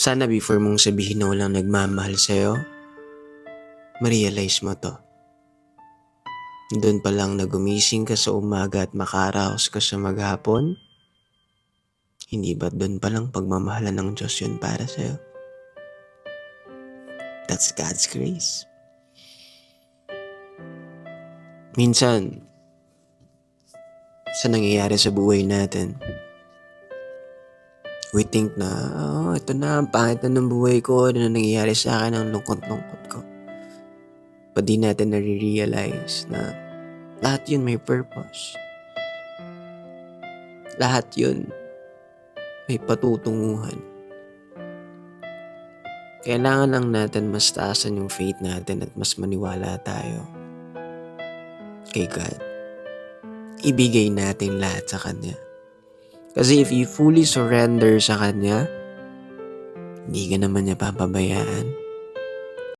Sana before mong sabihin na walang nagmamahal sa'yo, ma-realize mo to. Doon pa lang na gumising ka sa umaga at makaraos ka sa maghapon, hindi ba doon pa lang pagmamahalan ng Diyos yun para sa'yo? That's God's grace. Minsan, sa nangyayari sa buhay natin, we think na, ito na, ang pangit na ng buhay ko, ano na nangyayari sa akin, ang lungkot-lungkot ko. But di natin nare-realize na lahat yun may purpose. Lahat yun may patutunguhan. Kailangan lang natin mas taasan yung faith natin at mas maniwala tayo kay God. Ibigay natin lahat sa Kanya. Kasi if you fully surrender sa Kanya, hindi ka naman niya papabayaan.